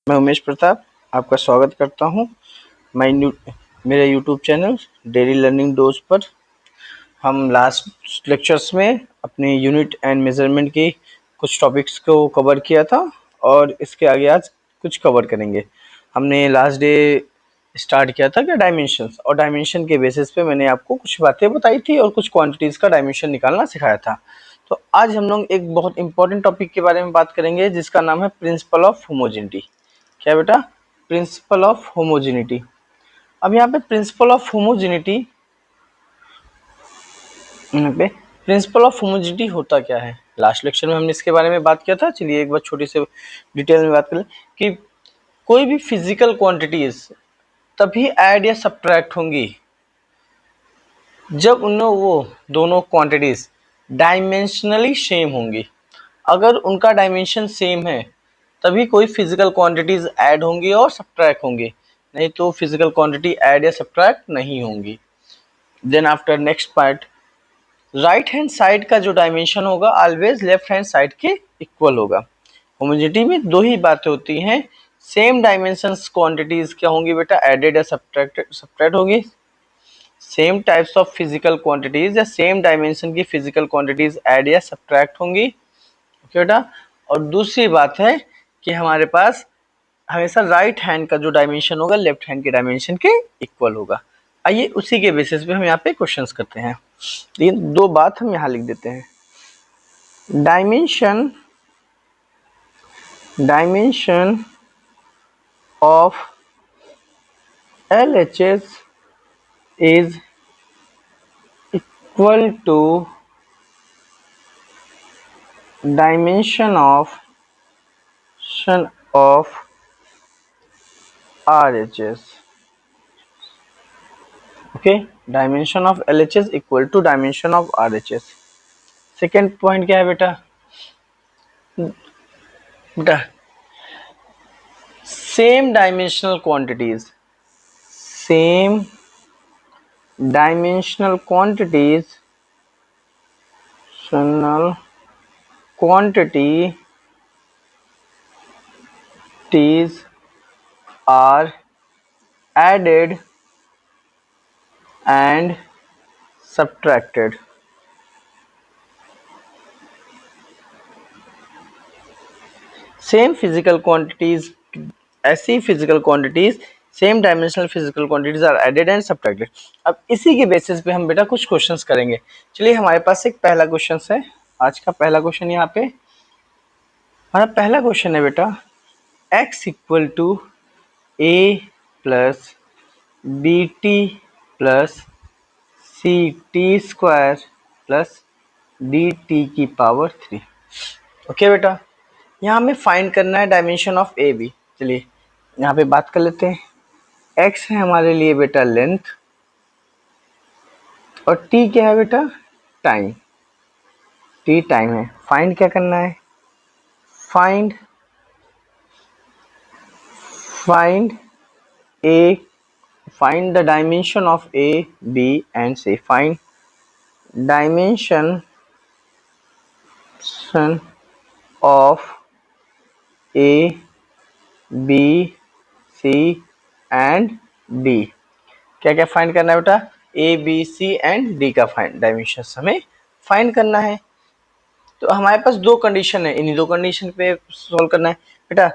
मैं उमेश प्रताप आपका स्वागत करता हूं मेरे YouTube channel daily learning dose पर। हम लास्ट लेक्चर्स में अपने यूनिट एंड मेजरमेंट की कुछ टॉपिक्स को कवर किया था और इसके आगे आज कुछ कवर करेंगे। हमने लास्ट डे स्टार्ट किया था कि डायमेंशंस, और डायमेंशन के बेसिस पे मैंने आपको कुछ बातें बताई थी और कुछ क्वांटिटीज़ का डायमेंशन निकालना सिखाया था। तो आज हम लोग एक बहुत इंपॉर्टेंट टॉपिक के बारे में बात करेंगे जिसका नाम है प्रिंसिपल ऑफ होमोजेनिटी। क्या बेटा? Principal of homogeneity. अब यहाँ पे प्रिंसिपल ऑफ होमोजेनिटी, यहाँ पे प्रिंसिपल ऑफ होमोजेनिटी होता क्या है? लास्ट लेक्चर में हमने इसके बारे में बात किया था। चलिए एक बार छोटी से डिटेल में बात कर लें कि कोई भी फिजिकल क्वांटिटीज तभी ऐड या सब्ट्रैक्ट होंगी जब उनमें वो दोनों क्वांटिटीज डायमेंशनली सेम होंगी। अगर उनका डायमेंशन सेम है तभी कोई फिजिकल क्वांटिटीज ऐड होंगी और सब्ट्रैक्ट होंगी, नहीं तो फिजिकल क्वांटिटी ऐड या सब्ट्रैक्ट नहीं होंगी। Then after next part, right hand side का जो डायमेंशन होगा ऑलवेज लेफ्ट हैंड साइड के इक्वल होगा। होमोजेनिटी में दो ही बातें होती हैं, सेम डायमेंशंस क्वांटिटीज क्या होंगी बेटा? एडेड या सब्ट्रैक्ट होगी। Same types of physical quantities या सेम डायमेंशन की फिजिकल क्वांटिटीज ऐड या सब्ट्रैक्ट होंगी। ओके बेटा। और दूसरी बात है कि हमारे पास हमेशा राइट हैंड का जो डायमेंशन होगा लेफ्ट हैंड के डायमेंशन के इक्वल होगा। आइए उसी के बेसिस पे हम यहाँ पे क्वेश्चंस करते हैं। लेकिन दो बात हम यहाँ लिख देते हैं। Dimension of LHS is equal to dimension of RHS. Okay, dimension of LHS equal to dimension of RHS. Second point क्या है बेटा? Same dimensional quantities, quantities are added and subtracted. Same physical quantities, ऐसी physical quantities, same dimensional physical quantities are added and subtracted. अब इसी के basis पे हम बेटा कुछ क्वेश्चंस करेंगे। चलिए हमारे पास एक पहला क्वेश्चन है। आज का पहला क्वेश्चन यहाँ पे हमारा पहला क्वेश्चन है बेटा, x equal to a plus B T plus C T square plus D T की पावर 3। ओके बेटा, यहाँ हमें फाइंड करना है डायमेंशन ऑफ ए बी। चलिए यहाँ पे बात कर लेते हैं। x है हमारे लिए बेटा लेंथ, और t क्या है बेटा? टाइम। t टाइम है। फाइंड क्या करना है? Find the dimension of a b and c। Find dimension of a b c and d। क्या क्या फाइंड करना है बेटा? a b c and d का डायमेंशन हमें फाइंड करना है। तो हमारे पास दो कंडीशन है, इन्हीं दो कंडीशन पे सॉल्व करना है बेटा।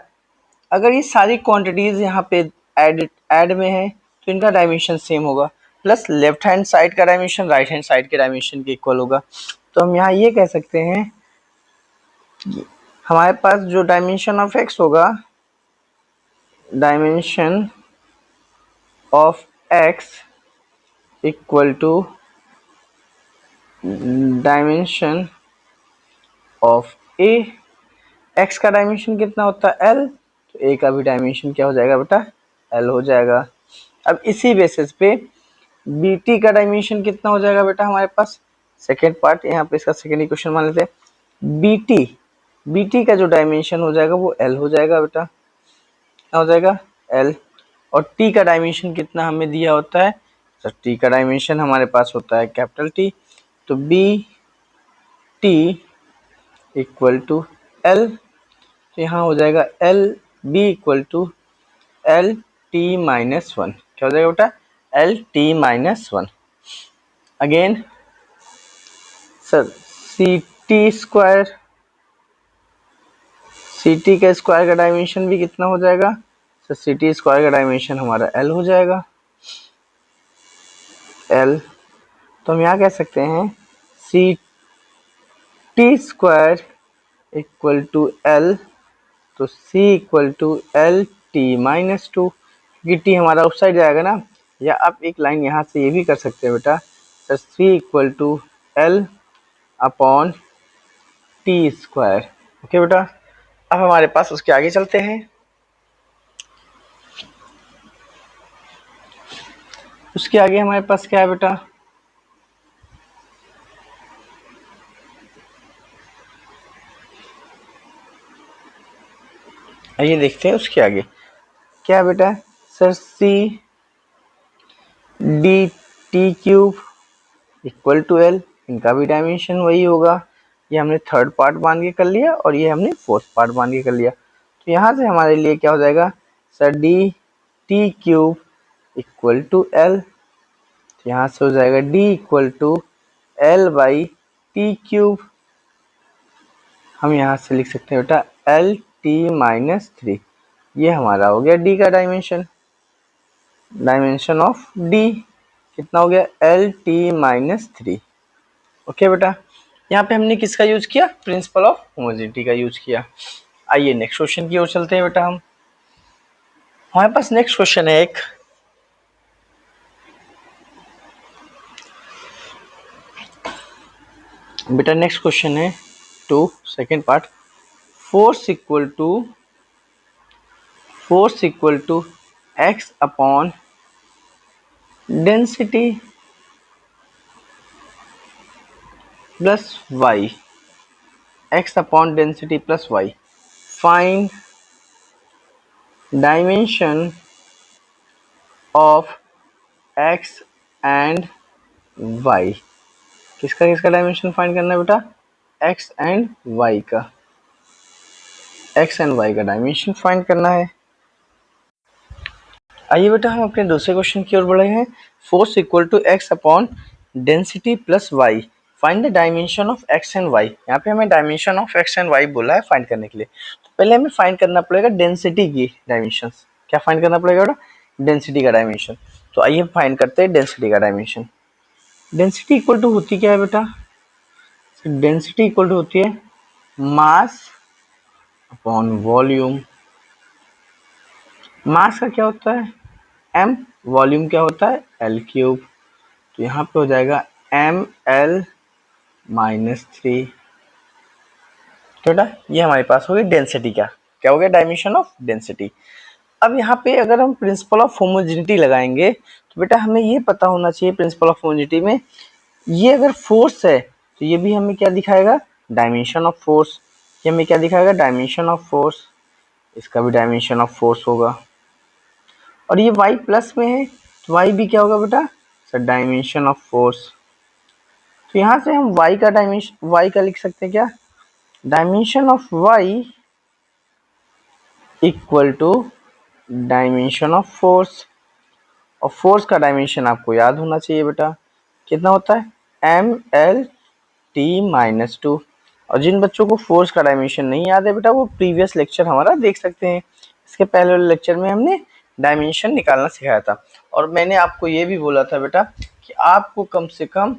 अगर ये सारी क्वांटिटीज यहाँ पे ऐड में है तो इनका डायमेंशन सेम होगा, प्लस लेफ्ट हैंड साइड का डायमेंशन राइट हैंड साइड के डायमेंशन के इक्वल होगा। तो हम यहाँ ये कह सकते हैं हमारे पास जो डायमेंशन ऑफ x होगा, dimension of x equal to dimension of a। x का डायमेंशन कितना होता है? l, तो a का भी डायमेंशन क्या हो जाएगा बेटा? l हो जाएगा। अब इसी बेसिस पे bt का डायमेंशन कितना हो जाएगा बेटा हमारे पास? सेकेंड पार्ट यहाँ पे इसका सेकेंड इक्वेशन मान लेते हैं। bt का जो डायमेंशन हो जाएगा वो l हो जाएगा बेटा। क्या हो जाएगा? l। और t का डायमेंशन कितना हमें दिया होता है? तो t का डायमेंशन हमारे पास होता है कैपिटल T, तो bt इक्वल टू l। तो यहाँ हो जाएगा l B equal to L T minus one. क्या हो जाएगा बेटा? L T minus one. Again sir C T square, C T का स्क्वायर का डायमेंशन भी कितना हो जाएगा? सर सी टी स्क्वायर का डायमेंशन हमारा एल हो जाएगा, एल। तो हम यहाँ कह सकते हैं C T square equal to L, तो सी equal to L T minus two, क्योंकि टी हमारा उस साइड जाएगा ना। या आप एक लाइन यहाँ से ये भी कर सकते हैं बेटा, sir C equal to L upon T square. Okay बेटा, अब हमारे पास उसके आगे चलते हैं। उसके आगे हमारे पास क्या है बेटा? आइए देखते हैं उसके आगे क्या है बेटा। Sir C D T cube equal to L, इनका भी डायमेंशन वही होगा। ये हमने थर्ड पार्ट मान के कर लिया और ये हमने फोर्थ पार्ट मान के कर लिया। तो यहाँ से हमारे लिए क्या हो जाएगा? Sir D T cube equal to L, तो यहाँ से हो जाएगा D equal to L by T cube. हम यहाँ से लिख सकते हैं बेटा एल टी माइनस थ्री। ये हमारा हो गया डी का डायमेंशन, डायमेंशन ऑफ डी कितना हो गया? L T minus three. Okay बेटा, यहाँ पे हमने किसका यूज किया? प्रिंसिपल ऑफ होमोजेनिटी का यूज किया। आइए नेक्स्ट क्वेश्चन की ओर चलते हैं बेटा। हम हमारे पास नेक्स्ट क्वेश्चन है एक, बेटा नेक्स्ट क्वेश्चन है two second part. Force equal to X upon density plus Y, X upon density plus Y. Find dimension of X and Y. किसका किसका डायमेंशन फाइंड करना है बेटा? एक्स एंड वाई का, एक्स एंड वाई का dimension find करना है। आइए बेटा हम अपने दूसरे क्वेश्चन की ओर बढ़े हैं। Force equal to X upon density plus Y, find the dimension of X and Y. यहाँ पे हमें dimension of X and Y बोला है फाइंड करने के लिए। तो पहले हमें फाइंड करना पड़ेगा डेंसिटी की डायमेंशन। क्या फाइंड करना पड़ेगा बेटा? डेंसिटी का डायमेंशन। तो आइए फाइंड करते हैं डेंसिटी का डायमेंशन। डेंसिटी इक्वल टू होती क्या है बेटा? डेंसिटी इक्वल टू होती है मास अपॉन वॉल्यूम। मास का क्या होता है? m, वॉल्यूम क्या होता है? L cube. तो यहाँ पे हो जाएगा एम एल माइनस थ्री। तो बेटा ये हमारे पास हो गई डेंसिटी का, क्या हो गया? Dimension of density. अब यहाँ पे अगर हम प्रिंसिपल ऑफ होमोजेनिटी लगाएंगे तो बेटा हमें ये पता होना चाहिए प्रिंसिपल ऑफ होमोजेनिटी में, ये अगर फोर्स है तो ये भी हमें क्या दिखाएगा? Dimension of force. ये हमें क्या दिखाएगा? Dimension of force. इसका भी डायमेंशन ऑफ फोर्स होगा। और ये y प्लस में है तो y भी क्या होगा बेटा? Sir dimension of force. तो यहाँ से हम y का डायमेंशन, y का लिख सकते हैं क्या? Dimension of y equal to dimension of force. और फोर्स का डायमेंशन आपको याद होना चाहिए बेटा, कितना होता है? M L T minus two. और जिन बच्चों को फोर्स का डायमेंशन नहीं याद है बेटा वो प्रीवियस लेक्चर हमारा देख सकते हैं। इसके पहले वाले लेक्चर में हमने डायमेंशन निकालना सिखाया था और मैंने आपको ये भी बोला था बेटा कि आपको कम से कम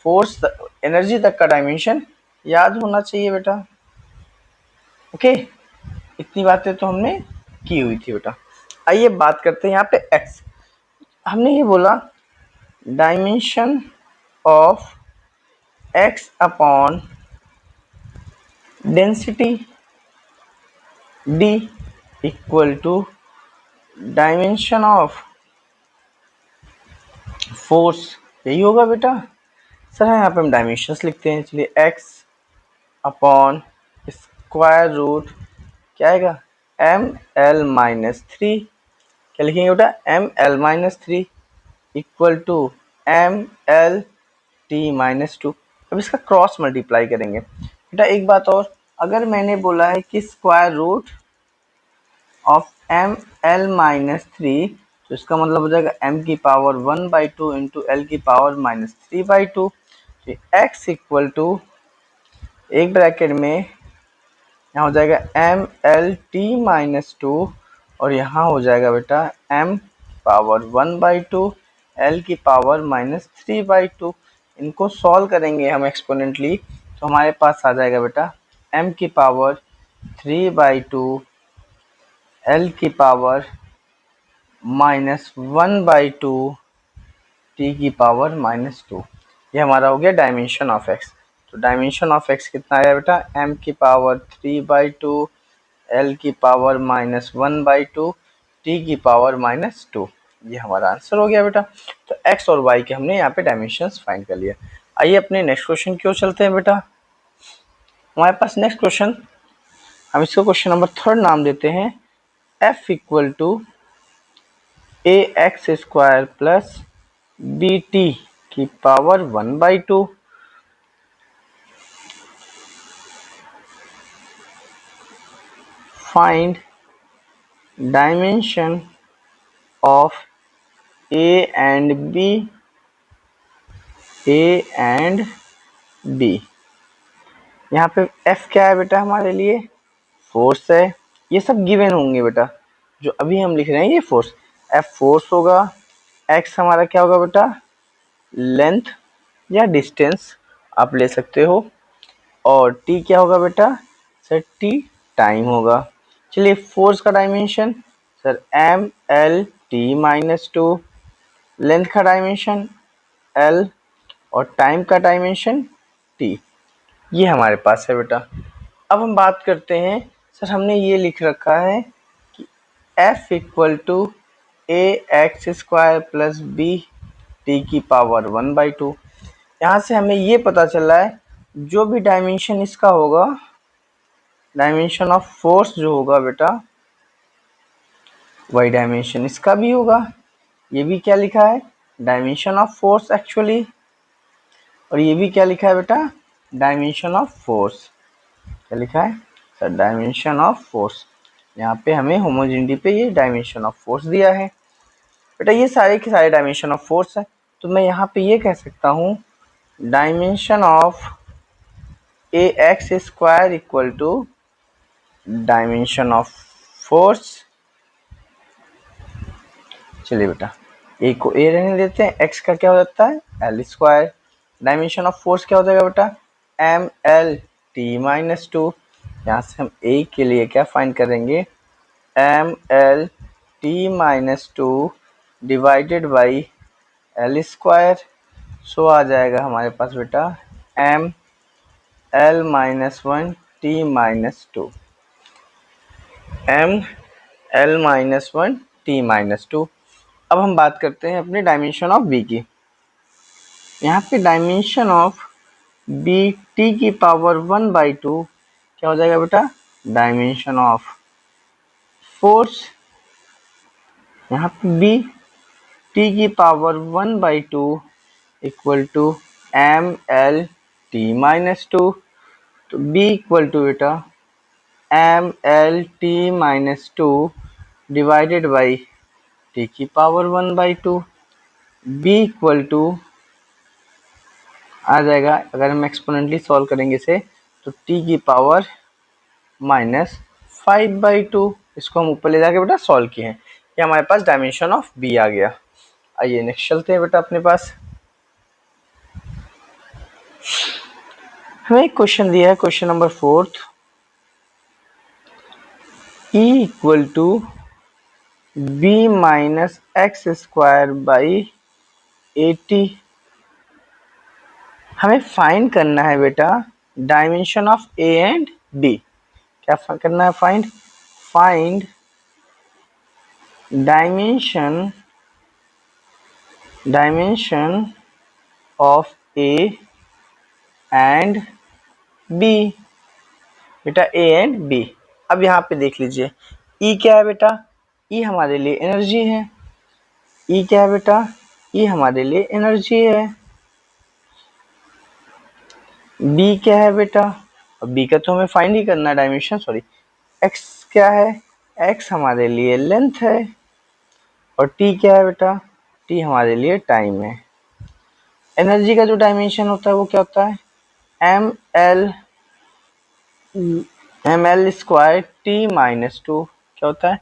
फोर्स एनर्जी तक का डायमेंशन याद होना चाहिए बेटा। ओके, इतनी बातें तो हमने की हुई थी बेटा। आइए बात करते हैं यहाँ पे एक्स। हमने ये बोला dimension of X upon density D equal to dimension of force, यही होगा बेटा। सर यहाँ पे हम डायमेंशंस लिखते हैं, चलिए एक्स अपॉन स्क्वायर रूट क्या आएगा? M L minus three. क्या लिखेंगे बेटा? M L minus three equal to M L T minus two. अब इसका क्रॉस मल्टीप्लाई करेंगे बेटा। एक बात और, अगर मैंने बोला है कि square root of M L minus three, तो इसका मतलब हो जाएगा m की पावर 1/2 इंटू एल की power minus 3/2। x equal to एक ब्रैकेट में यहाँ हो जाएगा M L T minus two, और यहाँ हो जाएगा बेटा m पावर 1/2 एल की पावर माइनस 3/2। इनको सॉल्व करेंगे हम एक्सपोनेंटली, तो हमारे पास आ जाएगा बेटा m की पावर 3/2 एल की पावर माइनस 1/2 टी की पावर माइनस 2। ये हमारा हो गया डायमेंशन ऑफ एक्स। तो डायमेंशन ऑफ एक्स कितना आया बेटा, m की पावर 3/2 एल की पावर माइनस 1/2 टी की पावर माइनस 2। ये हमारा आंसर हो गया बेटा। तो x और y के हमने यहाँ पे डायमेंशंस फाइंड कर लिया। आइए अपने नेक्स्ट क्वेश्चन की ओर चलते हैं बेटा। हमारे पास नेक्स्ट क्वेश्चन, हम इसको क्वेश्चन नंबर 3 नाम देते हैं, f equal to A X square plus B T की power 1/2। Find dimension of A and B, A and B. यहाँ पे F क्या है बेटा हमारे लिए, फोर्स है। ये सब गिवन होंगे बेटा, जो अभी हम लिख रहे हैं ये फोर्स, F फोर्स होगा, X हमारा क्या होगा बेटा, लेंथ या डिस्टेंस आप ले सकते हो, और T क्या होगा बेटा सर, T टाइम होगा। चलिए फोर्स का dimension sir M L T minus two, length का डायमेंशन L, और टाइम का डायमेंशन T। ये हमारे पास है बेटा। अब हम बात करते हैं, सर हमने ये लिख रखा है कि F equal to A X square plus B T की पावर 1/2। यहाँ से हमें ये पता चला है जो भी डायमेंशन इसका होगा, डायमेंशन ऑफ फोर्स जो होगा बेटा, वही डायमेंशन इसका भी होगा। ये भी क्या लिखा है, डायमेंशन ऑफ फोर्स एक्चुअली, और ये भी क्या लिखा है बेटा, डायमेंशन ऑफ फोर्स। क्या लिखा है सर, डायमेंशन ऑफ फोर्स। यहाँ पे हमें होमोजेनिटी पे ये डायमेंशन ऑफ फोर्स दिया है बेटा। ये सारे के सारे डायमेंशन ऑफ फोर्स है, तो मैं यहाँ पे ये कह सकता हूँ dimension of A X square equal to dimension of force. चलिए बेटा ए को ए रहने देते हैं, एक्स का क्या हो जाता है L square, dimension of force क्या हो जाएगा बेटा M L T minus two. यहाँ से हम ए के लिए क्या फाइंड करेंगे, M L T minus two divided by L square. So आ जाएगा हमारे पास बेटा M L minus one T minus two, M L minus one T minus two. अब हम बात करते हैं अपने डायमेंशन ऑफ बी की। यहाँ पे डायमेंशन ऑफ बी टी की पावर 1/2 क्या हो जाएगा बेटा, डायमेंशन ऑफ फोर्स। यहाँ पे बी टी की power 1/2 equal to M L T minus two. तो बी इक्वल टू बेटा M L T minus two divided by T की पावर 1/2। बी इक्वल टू आ जाएगा, अगर हम एक्सपोनेंटली सॉल्व करेंगे इसे, तो टी की पावर माइनस 5/2। इसको हम ऊपर ले जाके बेटा सॉल्व किए हैं, ये हमारे पास डायमेंशन ऑफ बी आ गया। आइए नेक्स्ट चलते हैं बेटा अपने पास। हमें एक क्वेश्चन दिया है, question number 4, E equal to B minus X square by 80। हमें फाइंड करना है बेटा dimension of A and B. क्या करना है, find dimension of A and B. बेटा ए एंड बी, अब यहाँ पे देख लीजिए ई क्या है बेटा, ई हमारे लिए एनर्जी है। ई क्या है बेटा, ई हमारे लिए एनर्जी है। बी क्या है बेटा, अब बी का तो हमें फाइंड ही करना है डायमेंशन, सॉरी एक्स क्या है, x हमारे लिए लेंथ है और t क्या है बेटा, t हमारे लिए टाइम है। एनर्जी का जो डायमेंशन होता है वो क्या होता है, ml square T minus two, क्या होता है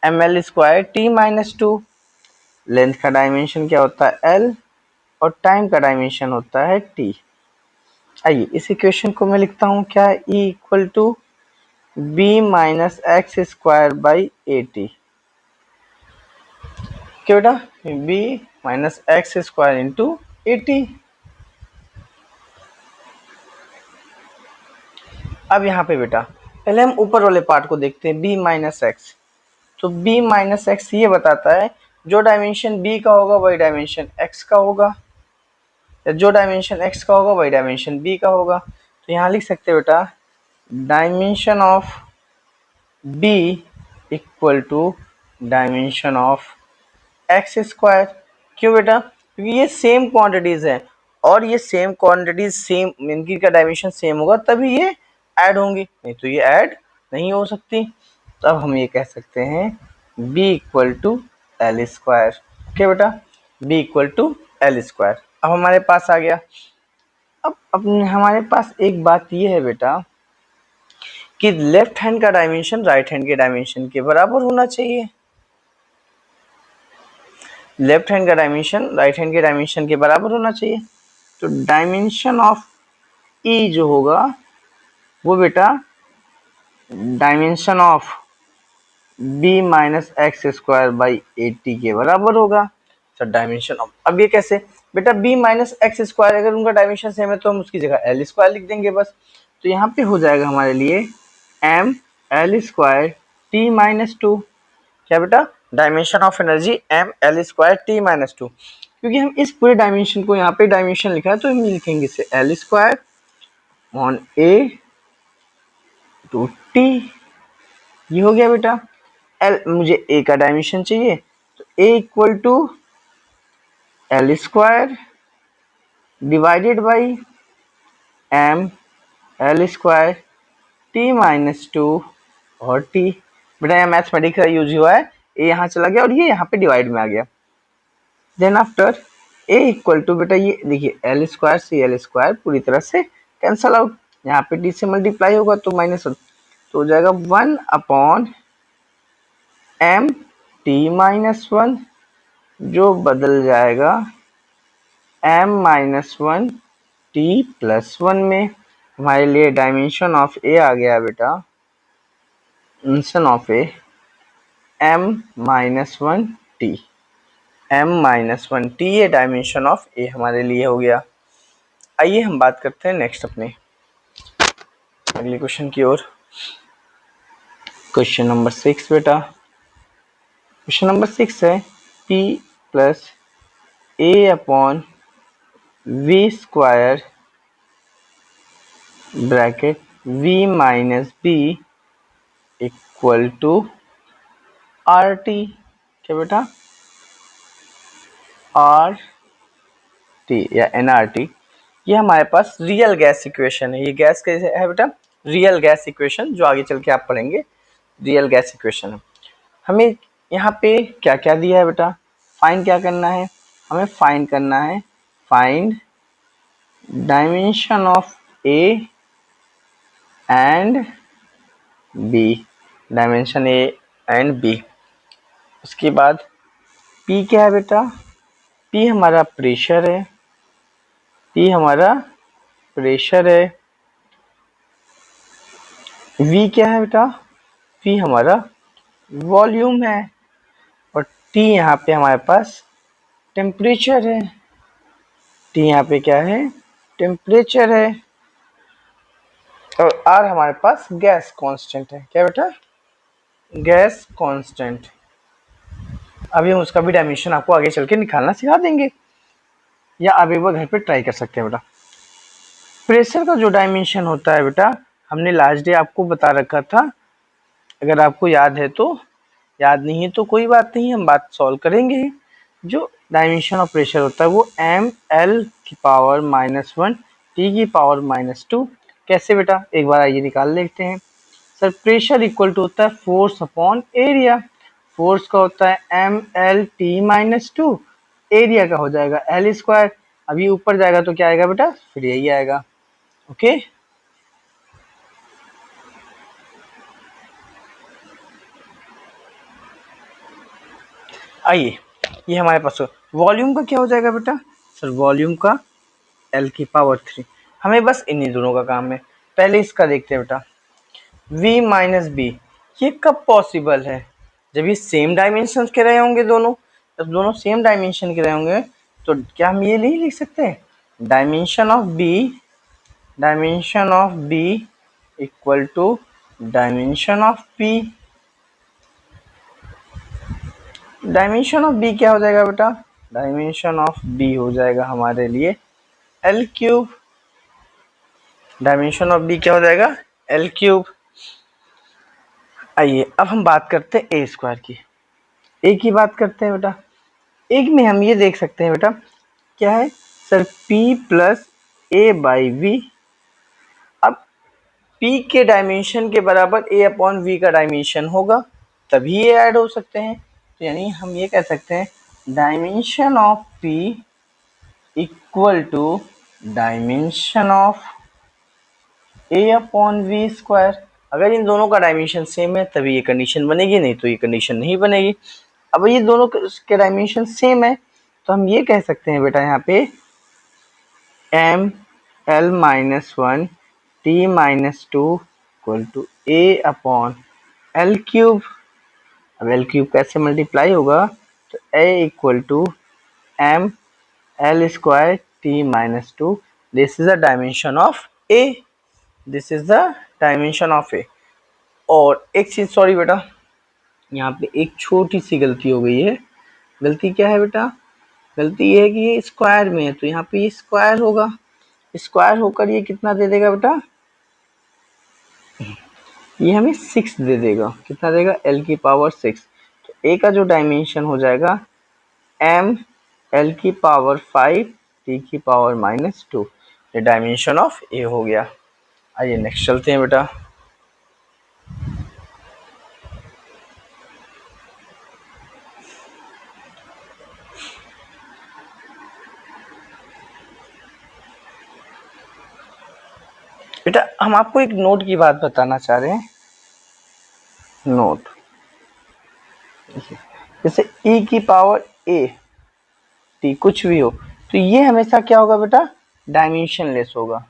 ml square T minus two. Length का डायमेंशन क्या होता है l और टाइम का डायमेंशन होता है t। आइए इस इक्वेशन को मैं लिखता हूँ, क्या है, E equal to B minus X square by A T. क्या बेटा, B minus X square into A T. अब यहाँ पे बेटा पहले हम ऊपर वाले पार्ट को देखते हैं, b माइनस एक्स। तो b माइनस एक्स ये बताता है जो डायमेंशन b का होगा वही डायमेंशन x का होगा, या जो डायमेंशन x का होगा वही डायमेंशन b का होगा। तो यहाँ लिख सकते हैं बेटा dimension of b equal to dimension of X square. क्यों बेटा, क्योंकि ये सेम क्वांटिटीज है और ये सेम क्वांटिटीज सेम, इनकी का डायमेंशन सेम होगा तभी ये ऐड होंगी, नहीं तो ये ऐड नहीं हो सकती। तो अब हम ये कह सकते हैं b equal to L square. क्या बेटा, b equal to L square. अब हमारे पास आ गया। अब हमारे पास एक बात ये है बेटा कि लेफ्ट हैंड का डायमेंशन राइट हैंड के डायमेंशन के बराबर होना चाहिए। लेफ्ट हैंड का डायमेंशन राइट हैंड के डायमेंशन के बराबर होना चाहिए। तो डायमेंशन ऑफ ई जो होगा वो बेटा dimension of B minus X square by A T के बराबर होगा। तो डायमेंशन ऑफ, अब ये कैसे बेटा, बी माइनस एक्स स्क्वायर अगर उनका डायमेंशन सेम है तो हम उसकी जगह एल स्क्वायर लिख देंगे बस। तो यहाँ पे हो जाएगा हमारे लिए M L square T minus two. क्या बेटा, dimension of energy M L square T minus two. क्योंकि हम इस पूरे डायमेंशन को यहाँ पे डायमेंशन लिखा है तो हम लिखेंगे इसे L square on A to T. ये हो गया बेटा एल, मुझे ए का डायमेंशन चाहिए तो A equal to L square divided by M L square T minus two और टी। बेटा यहाँ मैथमेटिक्स का यूज हुआ है, ए यहाँ चला गया और ये यहाँ पे डिवाइड में आ गया। Then after A equal to, बेटा ये देखिए एल स्क्वायर से एल स्क्वायर पूरी तरह से कैंसल आउट, यहाँ पे टी से मल्टीप्लाई होगा तो माइनस तो हो जाएगा 1 upon M T minus one, जो बदल जाएगा M minus one T plus one में। हमारे लिए डायमेंशन ऑफ ए आ गया बेटा, dimension of A M minus one T, M minus one T, ये डायमेंशन ऑफ ए हमारे लिए हो गया। आइए हम बात करते हैं नेक्स्ट अपने अगले क्वेश्चन की ओर। क्वेश्चन नंबर 6 बेटा, क्वेश्चन नंबर 6 है p plus A upon V square bracket v minus B equal to R T. क्या बेटा, आर टी या एन आर टी, ये हमारे पास रियल गैस इक्वेशन है। ये गैस कैसे है बेटा, रियल गैस इक्वेशन, जो आगे चल के आप पढ़ेंगे रियल गैस इक्वेशन है। हमें यहाँ पे क्या क्या दिया है बेटा, फाइंड क्या करना है, हमें फाइंड करना है, find dimension of A and B, dimension A and B. उसके बाद पी क्या है बेटा, पी हमारा प्रेशर है, पी हमारा प्रेशर है। वी क्या है बेटा, वी हमारा वॉल्यूम है और टी यहाँ पे हमारे पास टेम्परेचर है। टी यहाँ पे क्या है, टेम्परेचर है। और आर हमारे पास गैस कांस्टेंट है। क्या बेटा, गैस कांस्टेंट। अभी हम उसका भी डायमेंशन आपको आगे चल के निकालना सिखा देंगे, या आप एक बार घर पे ट्राई कर सकते हैं बेटा। प्रेशर का जो डायमेंशन होता है बेटा, हमने लास्ट डे आपको बता रखा था, अगर आपको याद है तो, याद नहीं है तो कोई बात नहीं, हम बात सॉल्व करेंगे। जो डायमेंशन ऑफ प्रेशर होता है वो एम एल की पावर माइनस वन टी की पावर माइनस टू। कैसे बेटा, एक बार आइए निकाल लेते हैं। सर प्रेशर इक्वल टू होता है फोर्स अपॉन एरिया। फोर्स का होता है mL/T-2, एरिया का हो जाएगा L²। अभी ऊपर जाएगा तो क्या आएगा बेटा, फिर यही आएगा। ओके, आइए ये हमारे पास वॉल्यूम का क्या हो जाएगा बेटा, सर वॉल्यूम का L⁻3। हमें बस इन्हीं दोनों का काम है। पहले इसका देखते हैं बेटा, V माइनस बी, ये कब पॉसिबल है, जब ये सेम डायमेंशन के रहे होंगे दोनों। जब दोनों सेम डायमेंशन के रहे होंगे तो क्या हम ये नहीं लिख सकते, dimension of B equal to dimension of P. Dimension of B क्या हो जाएगा बेटा, डायमेंशन ऑफ बी हो जाएगा हमारे लिए L³। डायमेंशन ऑफ बी क्या हो जाएगा, L³। आइए अब हम बात करते हैं A² की। एक ही बात करते हैं बेटा, एक में हम ये देख सकते हैं बेटा, क्या है सर, P प्लस A/V। अब P के डायमेंशन के बराबर A/V का डायमेंशन होगा, तभी ये ऐड हो सकते हैं। तो यानी हम ये कह सकते हैं dimension of P equal to dimension of A/V²। अगर इन दोनों का डायमेंशन सेम है तभी ये कंडीशन बनेगी, नहीं तो ये कंडीशन नहीं बनेगी। अब ये दोनों के डायमेंशन सेम है तो हम ये कह सकते हैं बेटा यहाँ पे mL-1 T-2 equal to A/L³। अब L³ कैसे मल्टीप्लाई होगा, तो A equal to mL² T-2। This is the dimension of A, this is the dimension of A। और एक चीज, सॉरी बेटा, यहाँ पे एक छोटी सी गलती हो गई है। गलती क्या है बेटा, गलती ये है कि ये स्क्वायर में है, तो यहाँ पे ये स्क्वायर होगा, स्क्वायर होकर ये कितना दे देगा बेटा, ये हमें 6 दे देगा। कितना देगा, L⁻6। तो A का जो डायमेंशन हो जाएगा mL⁵ T⁻²। ये डायमेंशन ऑफ A हो गया। आइए नेक्स्ट चलते हैं बेटा। बेटा हम आपको एक नोट की बात बताना चाह रहे हैं। नोट, जैसे e⁻A कुछ भी हो तो ये हमेशा क्या होगा बेटा, डायमेंशन लेस होगा।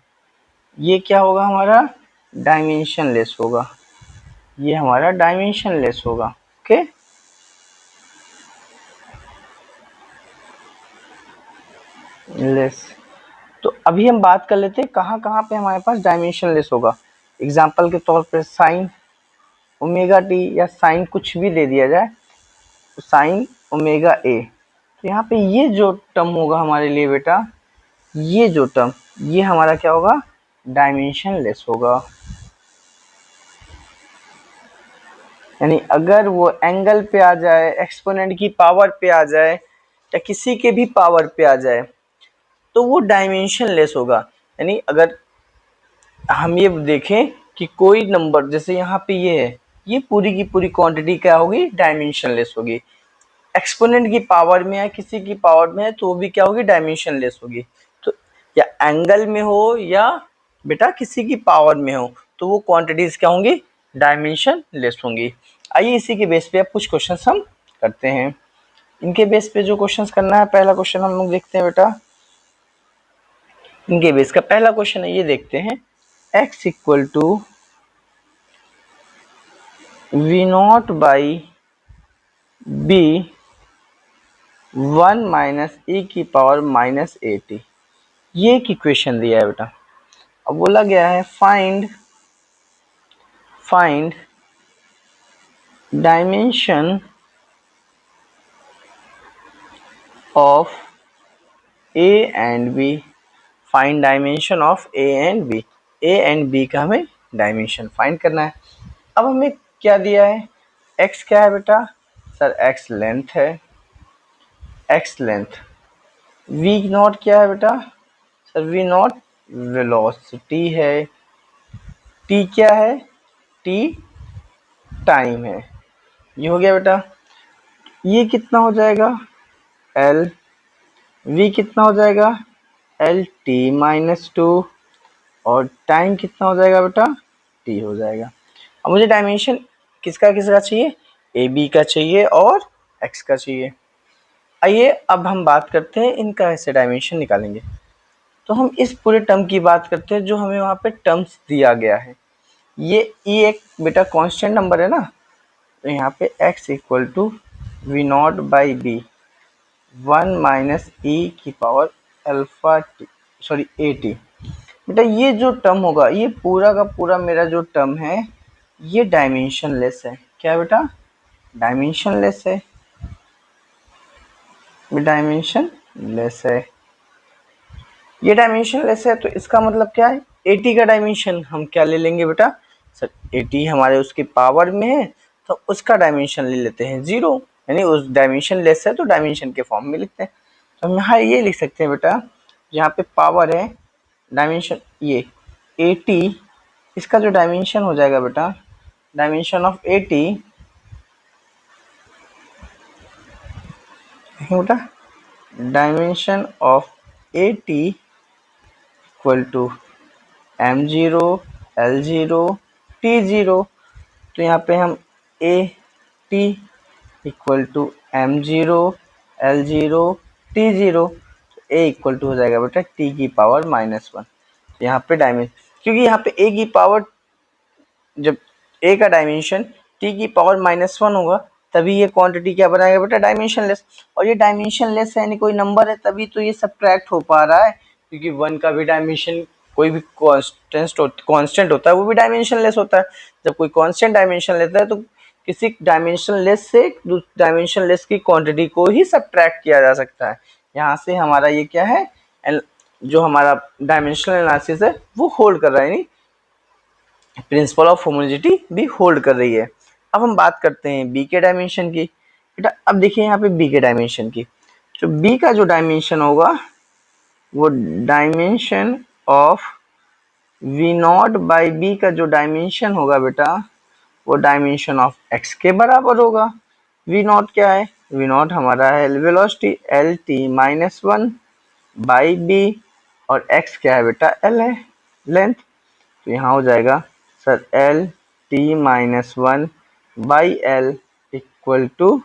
ये क्या होगा हमारा, डायमेंशन लेस होगा। ये हमारा डायमेंशन लेस होगा। Okay, less. तो अभी हम बात कर लेते हैं कहाँ कहाँ पे हमारे पास डायमेंशन लेस होगा। एग्जाम्पल के तौर पे साइन ω⁻t या साइन कुछ भी दे दिया जाए, तो साइन ω⁻A। तो यहाँ पे ये जो टर्म होगा हमारे लिए बेटा, ये जो टर्म, ये हमारा क्या होगा, डायमेंशन लेस होगा। यानी अगर वो एंगल पे आ जाए, एक्सपोनेंट की पावर पे आ जाए या किसी के भी पावर पे आ जाए तो वो डायमेंशन लेस होगा। यानी अगर हम ये देखें कि कोई नंबर, जैसे यहाँ पे ये है, ये पूरी की पूरी क्वांटिटी क्या होगी, डायमेंशन लेस होगी। एक्सपोनेंट की पावर में है, किसी की पावर में है, तो वो भी क्या होगी, डायमेंशन लेस होगी। तो या एंगल में हो या बेटा किसी की पावर में हो, तो वो क्वांटिटीज क्या होंगी, डायमेंशन लेस होंगी। आइए इसी के बेस पे अब कुछ क्वेश्चन हम करते हैं। इनके बेस पे जो क्वेश्चन करना है, पहला क्वेश्चन हम लोग देखते हैं बेटा। इनके बेस का पहला क्वेश्चन है, ये देखते हैं। x equal to V0/B 1 minus e⁻−AT, ये एक इक्वेशन दिया है बेटा। अब बोला गया है find dimension of A and B। Find dimension of A and B। A and B का हमें डायमेंशन फाइंड करना है। अब हमें क्या दिया है, x क्या है बेटा, सर x लेंथ है, x लेंथ। V0 क्या है बेटा, सर V0 वेलोसिटी है। t क्या है, t टी टाइम है। ये हो गया बेटा। ये कितना हो जाएगा, एल। वी कितना हो जाएगा, एल टी माइनस टू। और टाइम कितना हो जाएगा बेटा, टी हो जाएगा। अब मुझे डायमेंशन किसका किसका चाहिए, ए बी का चाहिए और एक्स का चाहिए। आइए अब हम बात करते हैं इनका ऐसे डायमेंशन निकालेंगे। तो हम इस पूरे टर्म की बात करते हैं जो हमें वहाँ पे टर्म्स दिया गया है। ये ई एक बेटा कांस्टेंट नंबर है ना, तो यहाँ पे x equal to V not by B 1 minus E की power alpha T, sorry A T. बेटा ये जो टर्म होगा, ये पूरा का पूरा मेरा जो टर्म है ये डायमेंशनलेस है। क्या है बेटा, डायमेंशनलेस है, डायमेंशनलेस है। ये डायमेंशनलेस है तो इसका मतलब क्या है, 80 का डायमेंशन हम क्या ले लेंगे बेटा, सर 80 हमारे उसके पावर में है तो उसका डायमेंशन ले लेते हैं 0, यानी उस डायमेंशन लेस है तो डायमेंशन के फॉर्म में लिखते हैं। तो हम यहाँ ये लिख सकते हैं बेटा, यहाँ पे पावर है डायमेंशन ये 80, इसका जो डायमेंशन हो जाएगा बेटा, डायमेंशन ऑफ 80 बेटा, dimension of 80 equal to m0 l0 t0। तो यहाँ पे हम A T equal to m0 l0 t0, A equal to हो जाएगा बेटा टी की पावर -1। यहाँ पे डायमेंशन, क्योंकि यहाँ पे ए की पावर, जब ए का डायमेंशन टी की पावर -1 होगा तभी ये क्वांटिटी क्या बनाएगा बेटा, डायमेंशनलेस। और ये डायमेंशनलेस है यानी कोई नंबर है तभी तो ये सब्ट्रैक्ट हो पा रहा है, क्योंकि 1 का भी डायमेंशन, कोई भी कांस्टेंट होता है वो भी डायमेंशनलेस होता है। जब कोई कांस्टेंट डायमेंशन लेता है तो किसी डायमेंशनलेस से डायमेंशनलेस की क्वांटिटी को ही सब्ट्रैक्ट किया जा सकता है। यहाँ से हमारा ये क्या है, जो हमारा डायमेंशनल एनालिसिस है वो होल्ड कर रहा है, यानी प्रिंसिपल ऑफ होमोजेनिटी भी होल्ड कर रही है। अब हम बात करते हैं बी के डायमेंशन की। बेटा अब देखिए यहाँ पे बी के डायमेंशन की, तो बी का जो डायमेंशन होगा वो dimension of V not by B का जो डायमेंशन होगा बेटा वो डायमेंशन ऑफ एक्स के बराबर होगा। वी नॉट क्या है, वी नॉट हमारा है velocity L T -1 by B, और एक्स क्या है बेटा, एल है, लेंथ। तो यहाँ हो जाएगा sir L T -1 by L equal to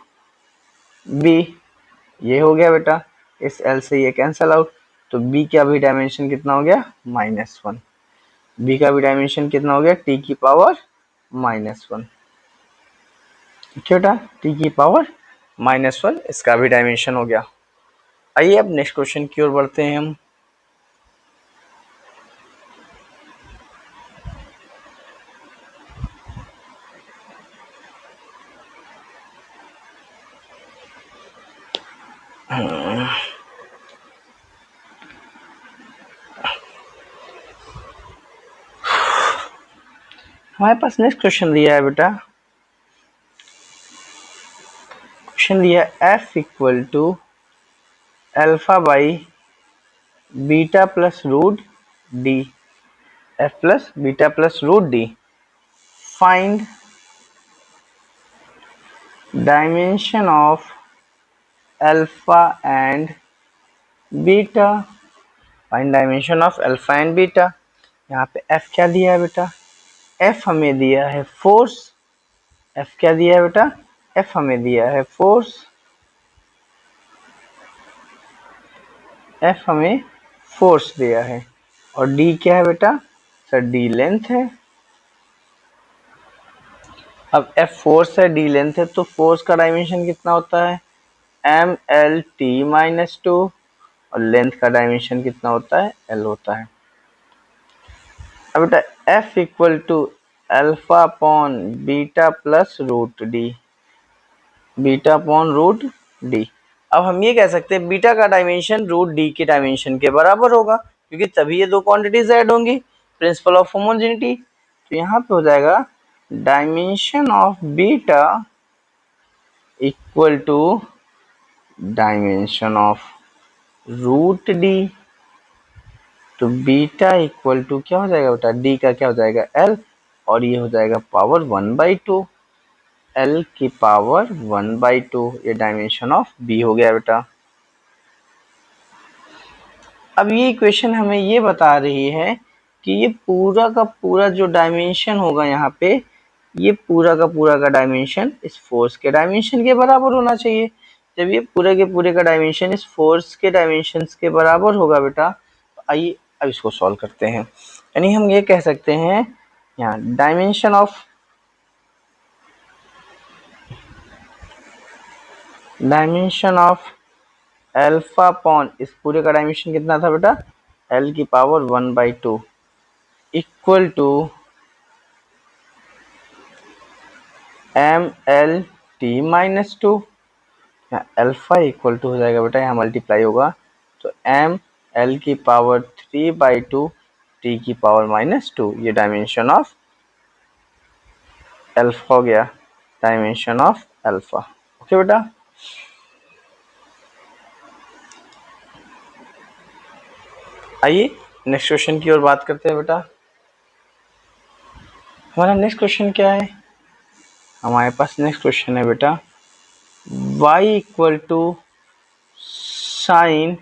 B. ये हो गया बेटा, इस एल से ये कैंसल आउट, तो बी का भी डायमेंशन कितना हो गया, -1। बी का भी डायमेंशन कितना हो गया, टी की पावर -1। ठीक है बेटा, टी की पावर -1 इसका भी डायमेंशन हो गया। आइए अब नेक्स्ट क्वेश्चन की ओर बढ़ते हैं हम। हमारे पास नेक्स्ट क्वेश्चन दिया है बेटा, क्वेश्चन दिया f equal to alpha by beta plus root D, F plus beta plus root D, find dimension of alpha and beta, find dimension of alpha and beta. यहाँ पे f क्या दिया है बेटा, f हमें दिया है फोर्स, f क्या दिया है बेटा, f हमें दिया है फोर्स, f हमें फोर्स दिया है, और d क्या है बेटा, सर d लेंथ है। अब f फोर्स है, d लेंथ है, तो फोर्स का डायमेंशन कितना होता है, m l t -2, और लेंथ का डायमेंशन कितना होता है, l होता है। अब बेटा f equal to alpha upon beta plus root D, beta upon root D. अब हम ये कह सकते हैं बीटा का डायमेंशन रूट डी के डायमेंशन के बराबर होगा, क्योंकि तभी ये दो क्वांटिटीज ऐड होंगी, प्रिंसिपल ऑफ होमोजेनिटी। तो यहाँ पे हो जाएगा dimension of beta equal to dimension of root D. तो बीटा इक्वल टू क्या हो जाएगा बेटा, डी का क्या हो जाएगा, एल, और ये हो जाएगा पावर 1/2, L की पावर 1/2, ये डायमेंशन ऑफ B हो गया बेटा। अब ये इक्वेशन हमें ये बता रही है कि ये पूरा का पूरा जो डायमेंशन होगा यहाँ पे, ये पूरा का डायमेंशन इस फोर्स के डायमेंशन के बराबर होना चाहिए। जब ये पूरे के पूरे का डायमेंशन इस फोर्स के डायमेंशंस के बराबर होगा बेटा, तो आइए अब इसको सॉल्व करते हैं। यानी हम ये कह सकते हैं यहाँ डायमेंशन ऑफ अल्फा अपॉन इस पूरे का डायमेंशन कितना था बेटा, L की power 1/2 equal to MLT-2। Alpha equal to हो जाएगा बेटा, यहाँ मल्टीप्लाई होगा तो ML की पावर 3/2 T की पावर -2, ये डायमेंशन ऑफ अल्फा हो गया, डायमेंशन ऑफ अल्फा। ओके बेटा, आइए नेक्स्ट क्वेश्चन की ओर बात करते हैं बेटा। हमारा नेक्स्ट क्वेश्चन क्या है, हमारे पास नेक्स्ट क्वेश्चन है बेटा y equal to sine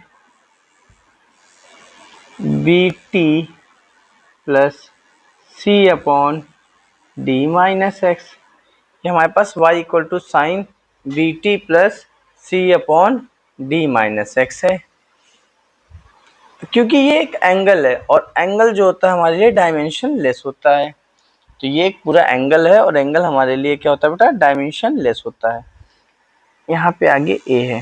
BT plus C upon D minus X. ये हमारे पास y equal to sine BT plus C upon D minus X है। क्योंकि ये एक एंगल है और एंगल जो होता है हमारे लिए डायमेंशन लेस होता है, तो ये एक पूरा एंगल है और एंगल हमारे लिए क्या होता है बेटा, डायमेंशन लेस होता है। यहाँ पे आगे a है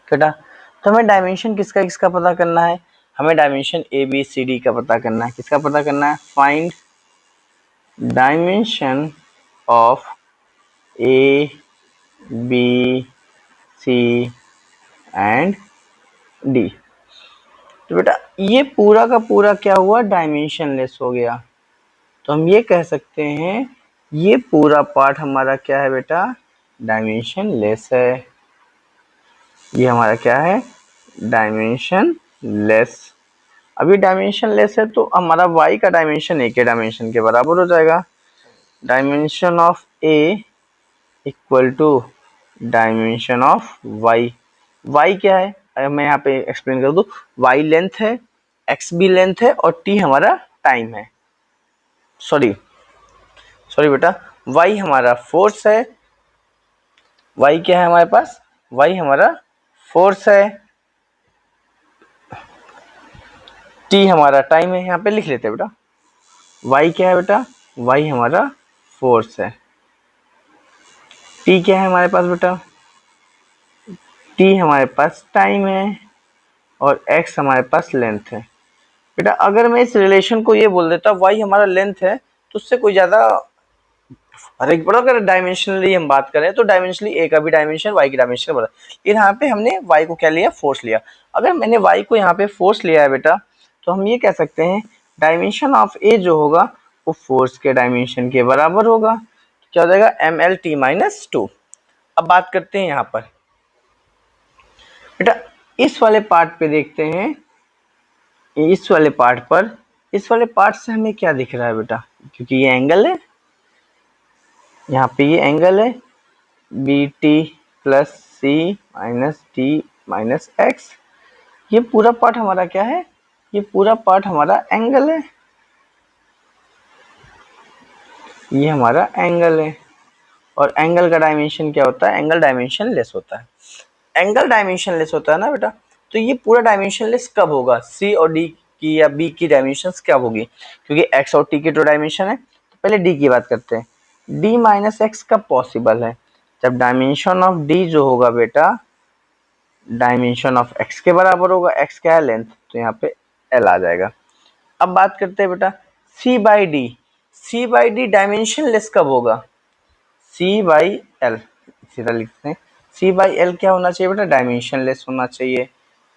बेटा, तो हमें डायमेंशन किसका किसका पता करना है, हमें डायमेंशन ABCD का पता करना है। किसका पता करना है, find dimension of A B C and D। तो बेटा ये पूरा का पूरा क्या हुआ, डायमेंशन लेस हो गया, तो हम ये कह सकते हैं ये पूरा पार्ट हमारा क्या है बेटा, डायमेंशन लेस है। ये हमारा क्या है, डायमेंशन लेस। अभी डायमेंशन लेस है तो हमारा y का डायमेंशन a के डायमेंशन के बराबर हो जाएगा। Dimension of a equal to dimension of y। y क्या है, अगर मैं यहाँ पे एक्सप्लेन कर दूं, y लेंथ है, x भी लेंथ है और t हमारा टाइम है। सॉरी बेटा, y हमारा फोर्स है, y क्या है हमारे पास, y हमारा फोर्स है, t हमारा टाइम है। यहाँ पे लिख लेते हैं बेटा, y क्या है बेटा, y हमारा फोर्स है, t क्या है हमारे पास बेटा, t हमारे पास टाइम है और x हमारे पास लेंथ है। बेटा अगर मैं इस रिलेशन को ये बोल देता y हमारा लेंथ है तो उससे कोई ज़्यादा फर्क पड़ा। अगर डायमेंशनली हम बात करें तो डायमेंशनली a का भी डायमेंशन y की डायमेंशन बड़ा, लेकिन यहाँ पे हमने y को क्या लिया, फोर्स लिया। अगर मैंने y को यहाँ पे फोर्स लिया है बेटा, तो हम ये कह सकते हैं डायमेंशन ऑफ a जो होगा वो फोर्स के डायमेंशन के बराबर होगा। क्या हो जाएगा, MLT-2। अब बात करते हैं यहाँ पर बेटा इस वाले पार्ट पे देखते हैं, इस वाले पार्ट से हमें क्या दिख रहा है बेटा, क्योंकि ये एंगल है, यहाँ पे ये एंगल है BT plus C minus D minus X. ये पूरा पार्ट हमारा क्या है, ये पूरा पार्ट हमारा एंगल है, ये हमारा एंगल है। और एंगल का डायमेंशन क्या होता है, एंगल डायमेंशन लेस होता है। एंगल डायमेंशन लेस होता है ना बेटा, तो ये पूरा डायमेंशन लेस कब होगा, C और D की या B की डायमेंशंस क्या होगी, क्योंकि x और t की तो डायमेंशन है। तो पहले D की बात करते हैं, D माइनस एक्स कब पॉसिबल है, जब डायमेंशन ऑफ D जो होगा बेटा डायमेंशन ऑफ x के बराबर होगा। x क्या है, लेंथ, तो यहाँ पे L आ जाएगा। अब बात करते हैं बेटा C by D dimension less कब होगा, C बाई L, सीधा लिखते हैं C बाई L क्या होना चाहिए बेटा, डायमेंशन लेस होना चाहिए,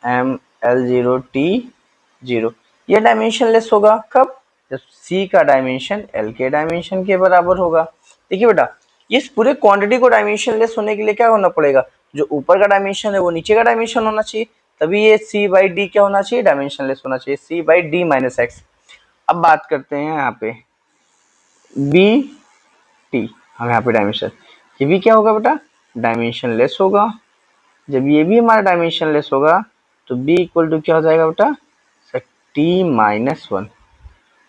ML0T0। ये डायमेंशन लेस होगा कब, जब C का डायमेंशन L के डायमेंशन के बराबर होगा। देखिए बेटा इस पूरे क्वांटिटी को डायमेंशन लेस होने के लिए क्या होना पड़ेगा, जो ऊपर का डायमेंशन है वो नीचे का डायमेंशन होना चाहिए, तभी ये C बाई D क्या होना चाहिए, डायमेंशन लेस होना चाहिए, C by D minus x. अब बात करते हैं यहाँ पे बी टी, हम यहाँ पे डायमेंशन, ये भी क्या होगा बेटा, डायमेंशन लेस होगा। जब ये भी हमारा डायमेंशन लेस होगा तो b इक्वल टू क्या हो जाएगा बेटा, t-1,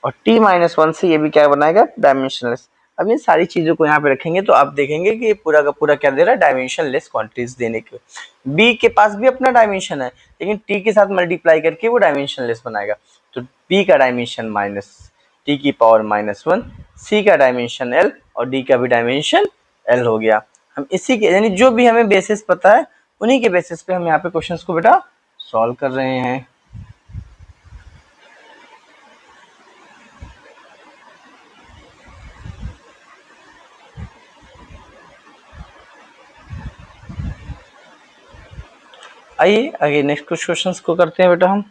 और t-1 से ये भी क्या बनाएगा, डायमेंशनलेस। अब इन सारी चीजों को यहाँ पे रखेंगे तो आप देखेंगे कि ये पूरा का पूरा क्या दे रहा है, डायमेंशनलेस क्वांटिटीज देने के। b के पास भी अपना डायमेंशन है लेकिन t के साथ मल्टीप्लाई करके वो डायमेंशनलेस बनाएगा, तो b का डायमेंशन -t⁻⁻1, c का डायमेंशन l और d का भी डायमेंशन l हो गया। हम इसी के यानी जो भी हमें बेसिस पता है उन्हीं के बेसिस पे हम यहाँ पे क्वेश्चंस को बेटा सॉल्व कर रहे हैं। आइए आगे नेक्स्ट कुछ क्वेश्चंस को करते हैं बेटा हम।